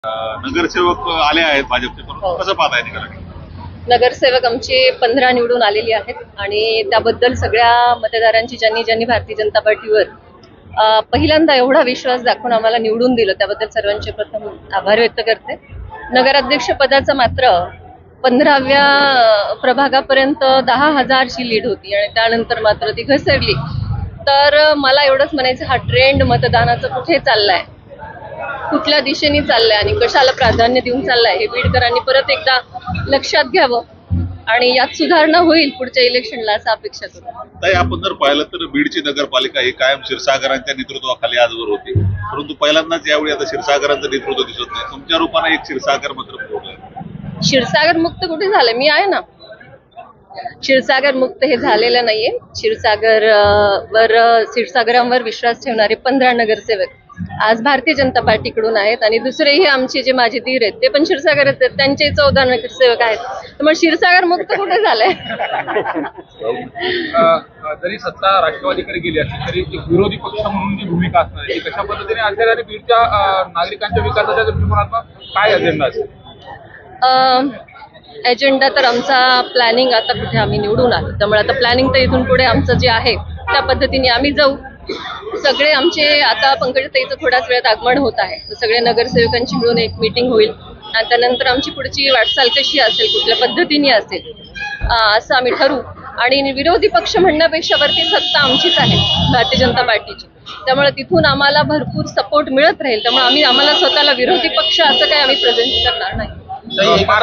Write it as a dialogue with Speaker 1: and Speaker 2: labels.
Speaker 1: नगरसेवक आले आहेत भाजपचे,
Speaker 2: हो.
Speaker 1: कसं पाहताय निकाल?
Speaker 2: नगरसेवक आमचे 15 निवडून आलेली आहेत आणि त्याबद्दल सगळ्या मतदारांची ज्यांनी भारतीय जनता पार्टीवर पहिल्यांदा एवढा विश्वास दाखवून आम्हाला निवडून दिलं त्याबद्दल सर्वांचे प्रथम आभार व्यक्त करते. नगराध्यक्ष पदाचं मात्र 15व्या प्रभागापर्यंत 10,000ची लीड होती आणि त्यानंतर मात्र ती घसरली. तर मला एवढंच म्हणायचं, हा ट्रेंड मतदानाचा कुठे चाललाय, कुठल्या दिशेने चाललाय आणि कशाला प्राधान्य देऊन चाललाय हे बीडकरांनी परत एकदा लक्षात घ्यावं आणि यात सुधारणा होईल पुढच्या इलेक्शनला असं अपेक्षा करू.
Speaker 1: ताई, आपण जर पाहिलं तर बीडची नगरपालिका ही कायम क्षीरसागरांच्या नेतृत्वाखाली आजवर होती, परंतु पहिल्यांदाच यावेळी आता क्षीरसागरांचं नेतृत्व दिसत नाही. तुमच्या रूपाने एक क्षीरसागर मात्र पुरवलंय.
Speaker 2: क्षीरसागर मुक्त कुठे झालं? मी आहे ना. क्षीरसागर मुक्त हे झालेलं नाहीये. क्षीरसागरांवर विश्वास ठेवणारे 15 नगरसेवक आज भारतीय जनता पार्टीकडून आहेत आणि दुसरेही आमचे जे माझे धीर आहेत ते पण क्षीरसागरच आहेत, त्यांचे 14 नगरसेवक आहेत. त्यामुळे क्षीरसागर मुक्त कुठे झालंय?
Speaker 3: जरी सत्ता राष्ट्रवादीकडे गेली असली तरी विरोधी पक्ष म्हणून जी भूमिका असणार आहे ती कशा पद्धतीने असेल आणि बीडच्या नागरिकांच्या विकासाच्या दृष्टिकोनातून काय अजेंडा असेल?
Speaker 2: एजेंडा तर आमचा प्लॅनिंग, आता कुठे आम्ही निवडून आलो त्यामुळे आता प्लॅनिंग तर इथून पुढे आमचं जे आहे त्या पद्धतीने आम्ही जाऊ. सगळे आमचे आता पंकजाताईचं थोड्याच वेळात आगमन होत आहे, सगळे नगरसेवकांची मिळून एक मीटिंग होईल आणि त्यानंतर आमची पुढची वाटचाल कशी असेल, कुठल्या पद्धतीने असेल असं आम्ही ठरवू. आणि विरोधी पक्ष म्हणण्यापेक्षा वरती सत्ता आमचीच आहे, भारतीय जनता पार्टीची, त्यामुळे तिथून आम्हाला भरपूर सपोर्ट मिळत राहील. त्यामुळे आम्हाला स्वतःला विरोधी पक्ष असं काही आम्ही प्रेझेंट करणार नाही.